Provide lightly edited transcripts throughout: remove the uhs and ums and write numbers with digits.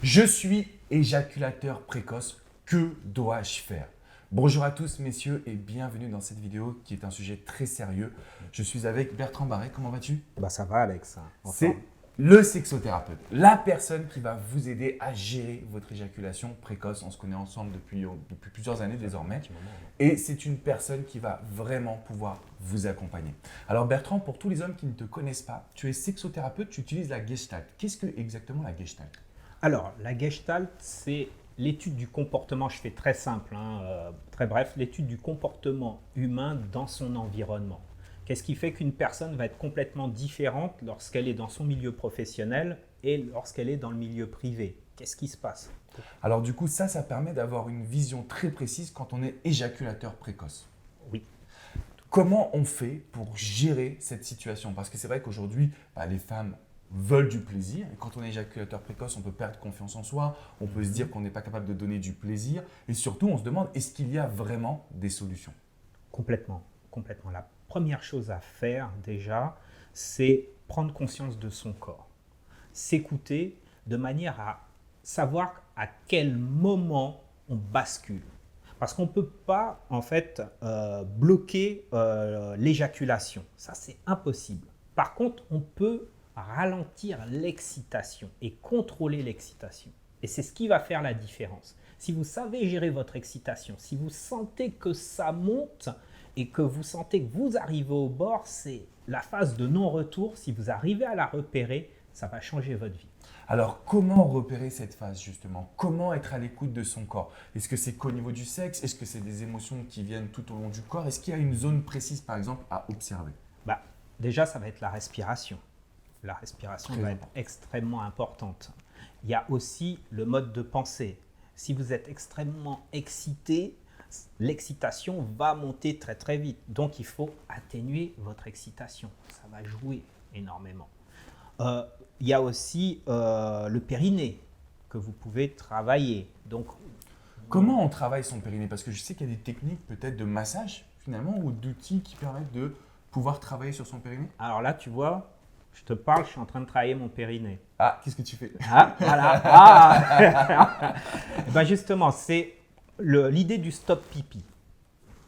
Je suis éjaculateur précoce, que dois-je faire? Bonjour à tous messieurs et bienvenue dans cette vidéo qui est un sujet très sérieux. Je suis avec Bertrand Barret, comment vas-tu? Bah ça va Alex. C'est le sexothérapeute, la personne qui va vous aider à gérer votre éjaculation précoce. On se connaît ensemble depuis plusieurs années désormais. Et c'est une personne qui va vraiment pouvoir vous accompagner. Alors Bertrand, pour tous les hommes qui ne te connaissent pas, tu es sexothérapeute, tu utilises la Gestalt. Qu'est-ce que exactement la Gestalt? Alors, la Gestalt, c'est l'étude du comportement, je fais très simple, très bref, l'étude du comportement humain dans son environnement. Qu'est-ce qui fait qu'une personne va être complètement différente lorsqu'elle est dans son milieu professionnel et lorsqu'elle est dans le milieu privé? Qu'est-ce qui se passe? Alors du coup, ça permet d'avoir une vision très précise quand on est éjaculateur précoce. Oui. Comment on fait pour gérer cette situation? Parce que c'est vrai qu'aujourd'hui, les femmes veulent du plaisir. Et quand on est éjaculateur précoce, on peut perdre confiance en soi, on peut se dire qu'on n'est pas capable de donner du plaisir. Et surtout, on se demande, est-ce qu'il y a vraiment des solutions? Complètement, complètement. La première chose à faire déjà, c'est prendre conscience de son corps. S'écouter de manière à savoir à quel moment on bascule. Parce qu'on ne peut pas en fait bloquer l'éjaculation. Ça, c'est impossible. Par contre, on peut ralentir l'excitation et contrôler l'excitation. Et c'est ce qui va faire la différence. Si vous savez gérer votre excitation, si vous sentez que ça monte et que vous sentez que vous arrivez au bord, c'est la phase de non-retour. Si vous arrivez à la repérer, ça va changer votre vie. Alors, comment repérer cette phase justement? Comment être à l'écoute de son corps? Est-ce que c'est qu'au niveau du sexe? Est-ce que c'est des émotions qui viennent tout au long du corps? Est-ce qu'il y a une zone précise par exemple à observer? Déjà, ça va être la respiration. La respiration va être extrêmement importante. Il y a aussi le mode de pensée. Si vous êtes extrêmement excité, l'excitation va monter très très vite. Donc, il faut atténuer votre excitation. Ça va jouer énormément. Il y a aussi le périnée que vous pouvez travailler. Donc, comment on travaille son périnée? Parce que je sais qu'il y a des techniques peut-être de massage finalement ou d'outils qui permettent de pouvoir travailler sur son périnée. Alors là, tu vois, je te parle, je suis en train de travailler mon périnée. Ah, qu'est-ce que tu fais? Ah, voilà. Ah. Ben justement, c'est l'idée du stop pipi.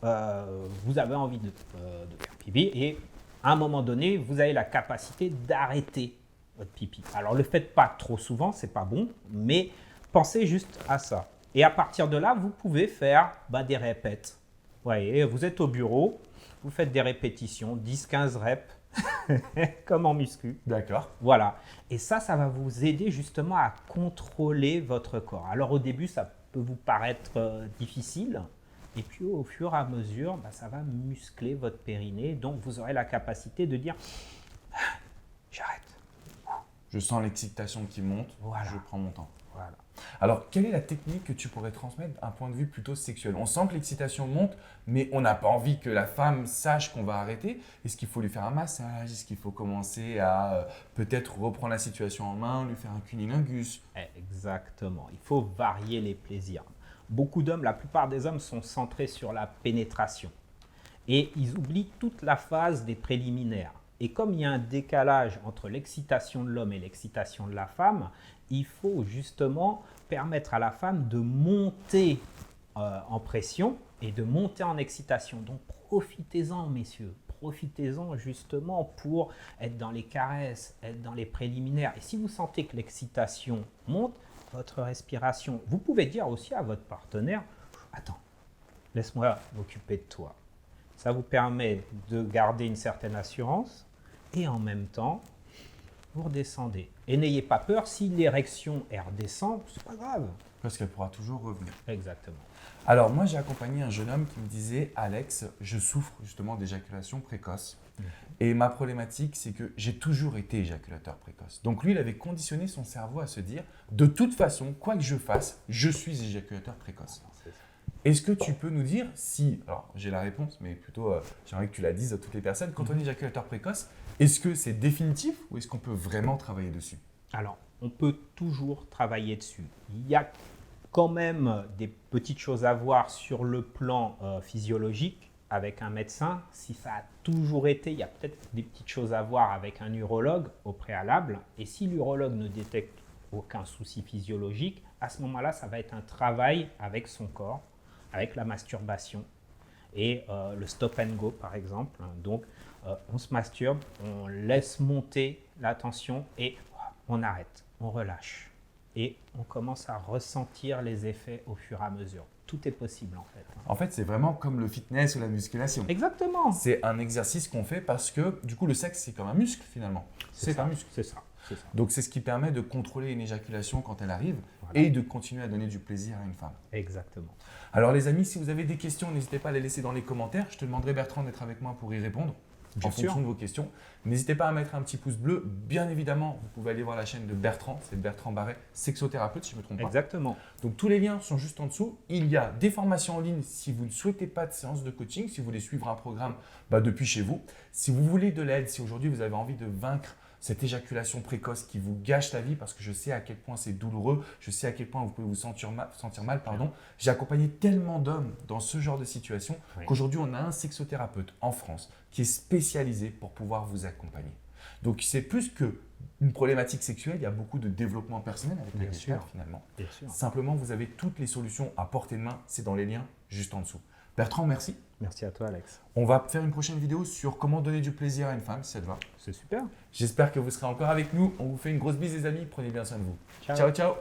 Vous avez envie de faire pipi et à un moment donné, vous avez la capacité d'arrêter votre pipi. Alors, ne le faites pas trop souvent, c'est pas bon, mais pensez juste à ça. Et à partir de là, vous pouvez faire des répètes. Ouais, vous êtes au bureau, vous faites des répétitions, 10-15 reps, comme en muscu. D'accord. Voilà. Et ça va vous aider justement à contrôler votre corps. Alors au début, ça peut vous paraître difficile. Et puis au fur et à mesure, ça va muscler votre périnée. Donc vous aurez la capacité de dire j'arrête. Je sens l'excitation qui monte, Voilà. Je prends mon temps. Voilà. Alors, quelle est la technique que tu pourrais transmettre d'un point de vue plutôt sexuel? On sent que l'excitation monte, mais on n'a pas envie que la femme sache qu'on va arrêter. Est-ce qu'il faut lui faire un massage? Est-ce qu'il faut commencer à peut-être reprendre la situation en main, lui faire un cunnilingus? Exactement. Il faut varier les plaisirs. Beaucoup d'hommes, la plupart des hommes sont centrés sur la pénétration. Et ils oublient toute la phase des préliminaires. Et comme il y a un décalage entre l'excitation de l'homme et l'excitation de la femme, il faut justement permettre à la femme de monter en pression et de monter en excitation. Donc profitez-en, messieurs. Profitez-en justement pour être dans les caresses, être dans les préliminaires. Et si vous sentez que l'excitation monte, votre respiration, vous pouvez dire aussi à votre partenaire, attends, laisse-moi m'occuper de toi. Ça vous permet de garder une certaine assurance et en même temps, vous redescendez. Et n'ayez pas peur, si l'érection redescend, c'est pas grave. Parce qu'elle pourra toujours revenir. Exactement. Alors, moi, j'ai accompagné un jeune homme qui me disait « Alex, je souffre justement d'éjaculation précoce. Et ma problématique, c'est que j'ai toujours été éjaculateur précoce. » Donc, lui, il avait conditionné son cerveau à se dire « De toute façon, quoi que je fasse, je suis éjaculateur précoce. » Est-ce que tu peux nous dire si, alors j'ai la réponse, mais plutôt j'aimerais que tu la dises à toutes les personnes, quand on est éjaculateur précoce, est-ce que c'est définitif ou est-ce qu'on peut vraiment travailler dessus? Alors, on peut toujours travailler dessus. Il y a quand même des petites choses à voir sur le plan physiologique avec un médecin. Si ça a toujours été, il y a peut-être des petites choses à voir avec un urologue au préalable. Et si l'urologue ne détecte aucun souci physiologique, à ce moment-là, ça va être un travail avec son corps, avec la masturbation et le stop and go, par exemple. Donc, on se masturbe, on laisse monter la tension et on arrête, on relâche. Et on commence à ressentir les effets au fur et à mesure. Tout est possible, en fait. En fait, c'est vraiment comme le fitness ou la musculation. Exactement. C'est un exercice qu'on fait parce que, du coup, le sexe, c'est comme un muscle, finalement. C'est un muscle. C'est ça. Donc, c'est ce qui permet de contrôler une éjaculation quand elle arrive Voilà. et de continuer à donner du plaisir à une femme. Exactement. Alors, les amis, si vous avez des questions, n'hésitez pas à les laisser dans les commentaires. Je te demanderai, Bertrand, d'être avec moi pour y répondre. Bien En sûr. fonction de vos questions. N'hésitez pas à mettre un petit pouce bleu. Bien évidemment, vous pouvez aller voir la chaîne de Bertrand, c'est Bertrand Barret, sexothérapeute, si je ne me trompe pas. Exactement. Donc tous les liens sont juste en dessous. Il y a des formations en ligne si vous ne souhaitez pas de séance de coaching, si vous voulez suivre un programme depuis chez vous. Si vous voulez de l'aide, si aujourd'hui vous avez envie de vaincre cette éjaculation précoce qui vous gâche la vie, parce que je sais à quel point c'est douloureux, je sais à quel point vous pouvez vous sentir mal. J'ai accompagné tellement d'hommes dans ce genre de situation qu'aujourd'hui on a un sexothérapeute en France qui est spécialisé pour pouvoir vous accompagner. Donc c'est plus qu'une problématique sexuelle, il y a beaucoup de développement personnel avec les experts finalement. Bien sûr. Simplement, vous avez toutes les solutions à portée de main, c'est dans les liens juste en dessous. Bertrand, merci. Merci à toi, Alex. On va faire une prochaine vidéo sur comment donner du plaisir à une femme, si ça te va. C'est super. J'espère que vous serez encore avec nous. On vous fait une grosse bise, les amis. Prenez bien soin de vous. Ciao. Ciao, ciao.